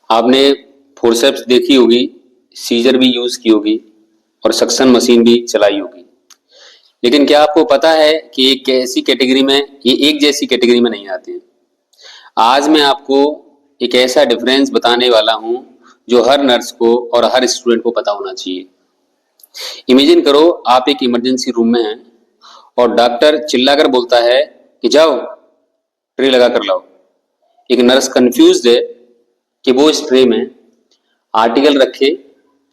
आपने फोर्सेप्स देखी होगी, सीजर भी यूज की होगी और सक्शन मशीन भी चलाई होगी। लेकिन क्या आपको पता है कि एक ऐसी कैटेगरी में, ये एक जैसी कैटेगरी में नहीं आते हैं। आज मैं आपको एक ऐसा डिफरेंस बताने वाला हूं जो हर नर्स को और हर स्टूडेंट को पता होना चाहिए। इमेजिन करो, आप एक इमरजेंसी रूम में हैं और डॉक्टर चिल्लाकर बोलता है कि जाओ ट्रे लगा कर लाओ। एक नर्स कंफ्यूज्ड है कि वो इस ट्रे में आर्टिकल रखे,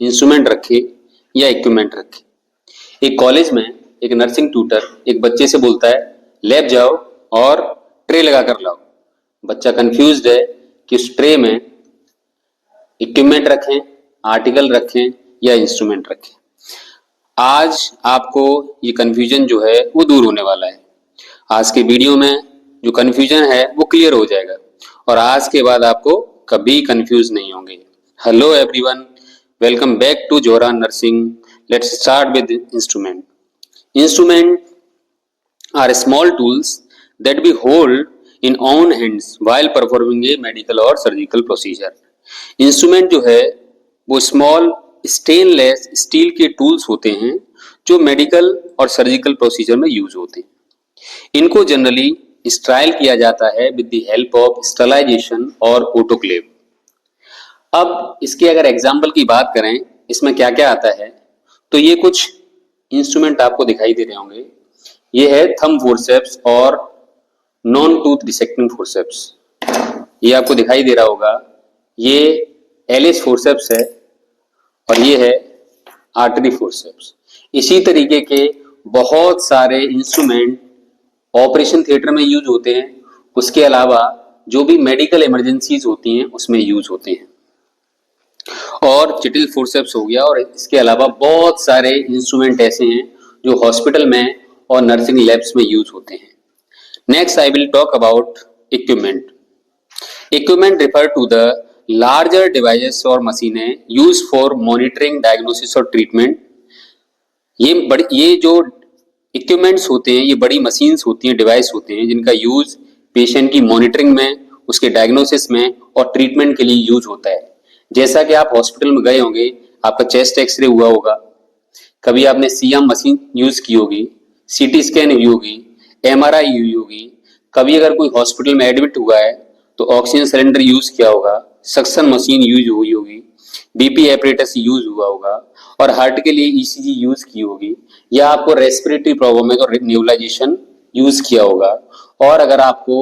इंस्ट्रूमेंट रखे या इक्विपमेंट रखे। एक कॉलेज में एक नर्सिंग ट्यूटर एक बच्चे से बोलता है लैब जाओ और ट्रे लगा कर लाओ। बच्चा कंफ्यूज्ड है कि उस ट्रे में इक्विपमेंट रखें, आर्टिकल रखें या इंस्ट्रूमेंट रखें। आज आपको ये कंफ्यूजन जो है वो दूर होने वाला है। आज के वीडियो में जो कंफ्यूजन है वो क्लियर हो जाएगा और आज के बाद आपको कभी कंफ्यूज नहीं होंगे। Hello everyone, welcome back to Zohra nursing. Let's start with instrument. Instrument are small tools that we hold in own hands while performing a medical or surgical procedure. Instrument जो है वो स्मॉल स्टेनलेस स्टील के tools होते हैं जो medical और surgical procedure में use होते हैं। इनको जनरली स्टाइल किया जाता है with the help of sterilization और ऑटोक्लेव। अब इसके अगर एग्जाम्पल की बात करें, इसमें क्या क्या आता है, तो ये कुछ इंस्ट्रूमेंट आपको दिखाई दे रहे होंगे। ये है थंब फोर्सेप्स और नॉन टूथ डिसेक्टिंग फोर्सेप्स। ये आपको दिखाई दे रहा होगा। ये एलिस फोर्सेप्स है और ये है आर्टरी फोर्सेप्स। इसी तरीके के बहुत सारे इंस्ट्रूमेंट ऑपरेशन थिएटर में यूज होते हैं। उसके अलावा जो भी मेडिकल इमरजेंसीज होती हैं उसमें यूज होते हैं। और चिटिल फोर्सेप्स हो गया, और इसके अलावा बहुत सारे इंस्ट्रूमेंट ऐसे हैं जो हॉस्पिटल में और नर्सिंग लैब्स में यूज होते हैं। Next I will talk about equipment. Equipment refer to the larger devices और मशीनें यूज फॉर मॉनिटरिंग, डायग्नोसिस और ट्रीटमेंट। ये जो इक्विपमेंट्स होते हैं ये बड़ी मशीन्स होती हैं, डिवाइस होते हैं जिनका यूज पेशेंट की मॉनिटरिंग में, उसके डायग्नोसिस में और ट्रीटमेंट के लिए यूज होता है। जैसा कि आप हॉस्पिटल में गए होंगे, आपका चेस्ट एक्सरे हुआ होगा, कभी आपने सीएम मशीन यूज की होगी, सीटी स्कैन हुई होगी, एमआरआई हुई होगी, कभी अगर कोई हॉस्पिटल में एडमिट हुआ है तो ऑक्सीजन सिलेंडर यूज किया होगा, सक्शन मशीन यूज हुई होगी, बीपी एपरेटस यूज हुआ होगा और हार्ट के लिए ईसीजी यूज की होगी, या आपको रेस्पिरेटरी प्रॉब्लम है तो नेबुलाइजेशन यूज किया होगा। और अगर आपको,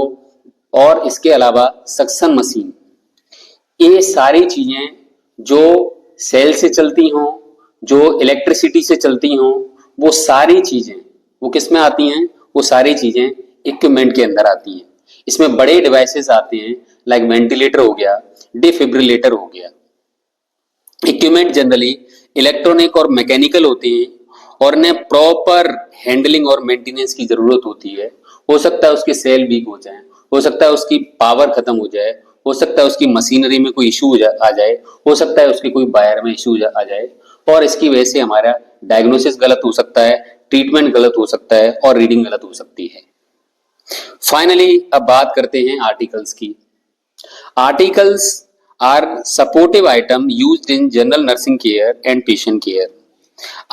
और इसके अलावा सक्शन मशीन, ये सारी चीजें जो सेल से चलती हों, जो इलेक्ट्रिसिटी से चलती हों, वो सारी चीजें वो किस में आती हैं? वो सारी चीजें इक्विपमेंट के अंदर आती हैं। इसमें बड़े डिवाइसेस आते हैं, लाइक वेंटिलेटर हो गया, डिफिब्रिलेटर हो गया। इक्विपमेंट जनरली इलेक्ट्रॉनिक और मैकेनिकल होते हैं और इन्हें प्रॉपर हैंडलिंग और मेंटेनेंस की जरूरत होती है। हो सकता है उसके सेल वीक हो जाए, हो सकता है उसकी पावर खत्म हो जाए, हो सकता है उसकी मशीनरी में कोई इशू आ जाए, हो सकता है उसके कोई वायर में इशू आ जाए और इसकी वजह से हमारा डायग्नोसिस गलत हो सकता है, ट्रीटमेंट गलत हो सकता है और रीडिंग गलत हो सकती है। फाइनली अब बात करते हैं आर्टिकल्स की। Articles are supportive item used in general nursing care and patient care.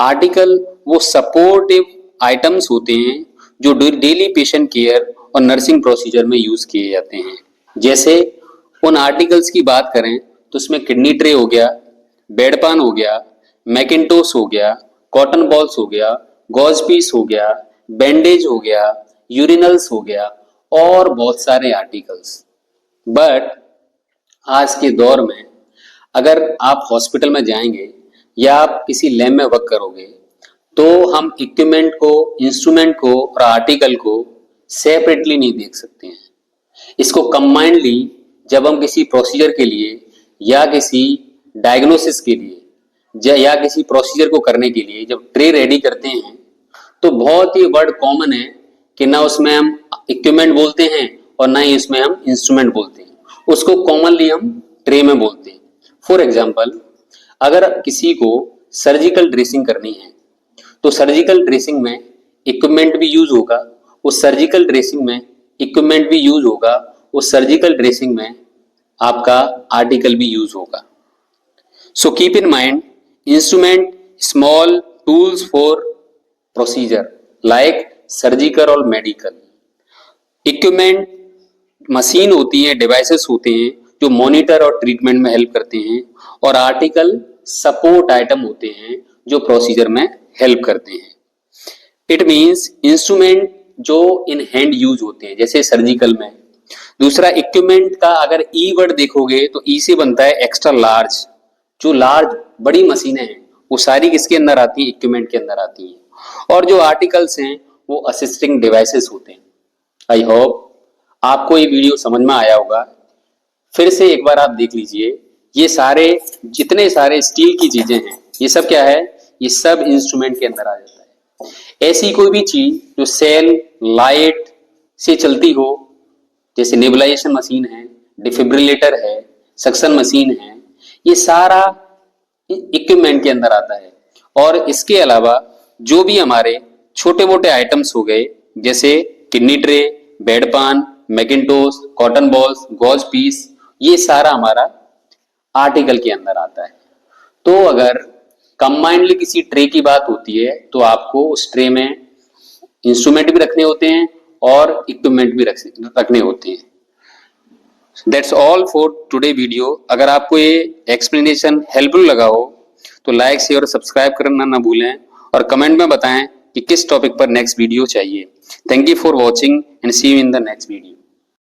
Article वो सपोर्टिव आइटम्स होते हैं जो डेली पेशेंट केयर और नर्सिंग प्रोसीजर में यूज किए जाते हैं। जैसे उन आर्टिकल्स की बात करें तो उसमें किडनी ट्रे हो गया, बेडपान हो गया, मैकिंटोस हो गया, कॉटन बॉल्स हो गया, गॉज पीस हो गया, बैंडेज हो गया, यूरिनल्स हो गया और बहुत सारे आर्टिकल्स। बट आज के दौर में अगर आप हॉस्पिटल में जाएंगे या आप किसी लैब में वर्क करोगे तो हम इक्विपमेंट को, इंस्ट्रूमेंट को और आर्टिकल को सेपरेटली नहीं देख सकते हैं। इसको कंबाइंडली जब हम किसी प्रोसीजर के लिए या किसी डायग्नोसिस के लिए या किसी प्रोसीजर को करने के लिए जब ट्रे रेडी करते हैं तो बहुत ही वर्ड कॉमन है कि ना उसमें हम इक्विपमेंट बोलते हैं और ना ही उसमें हम इंस्ट्रूमेंट बोलते हैं। उसको कॉमनली हम ट्रे में बोलते हैं। फॉर एग्जाम्पल, अगर किसी को सर्जिकल ड्रेसिंग करनी है तो सर्जिकल ड्रेसिंग में इक्विपमेंट भी यूज होगा, उस सर्जिकल ड्रेसिंग में इक्विपमेंट भी यूज होगा, उस सर्जिकल ड्रेसिंग में आपका आर्टिकल भी यूज होगा। So keep in mind, instrument small tools for procedure like surgical और मेडिकल। इक्विपमेंट मशीन होती हैं, डिवाइसेस होते हैं जो मॉनिटर और ट्रीटमेंट में हेल्प करते हैं, और आर्टिकल सपोर्ट आइटम होते हैं जो प्रोसीजर में हेल्प करते हैं। इट मींस इंस्ट्रूमेंट जो इन हैंड यूज होते हैं जैसे सर्जिकल में। दूसरा, इक्विपमेंट का अगर ई वर्ड देखोगे तो ई से बनता है एक्स्ट्रा लार्ज। जो लार्ज बड़ी मशीनें हैं वो सारी किसके अंदर आती है? इक्विपमेंट के अंदर आती हैं। और जो आर्टिकल्स हैं वो असिस्टिंग डिवाइसेस होते हैं। आई होप आपको ये वीडियो समझ में आया होगा। फिर से एक बार आप देख लीजिए, ये सारे जितने सारे स्टील की चीजें हैं ये सब क्या है? ये सब इंस्ट्रूमेंट के अंदर आ जाता है। ऐसी कोई भी चीज जो सेल लाइट से चलती हो, जैसे नेबुलाइजेशन मशीन है, डिफिब्रिलेटर है, सक्शन मशीन है, ये सारा इक्विपमेंट के अंदर आता है। और इसके अलावा जो भी हमारे छोटे मोटे आइटम्स हो गए जैसे kidney tray, bedpan, mackintosh, cotton balls, gauze piece, ये सारा हमारा आर्टिकल के अंदर आता है। तो अगर कंबाइंडली किसी ट्रे की बात होती है तो आपको उस ट्रे में इंस्ट्रूमेंट भी रखने होते हैं और इक्विपमेंट भी रखने होते हैं। That's all for today video. अगर आपको ये एक्सप्लेनेशन हेल्पफुल लगा हो तो लाइक शेयर और सब्सक्राइब करना ना भूलें, और कमेंट में बताएं कि किस टॉपिक पर नेक्स्ट वीडियो चाहिए। Thank you for watching and see you in the next video.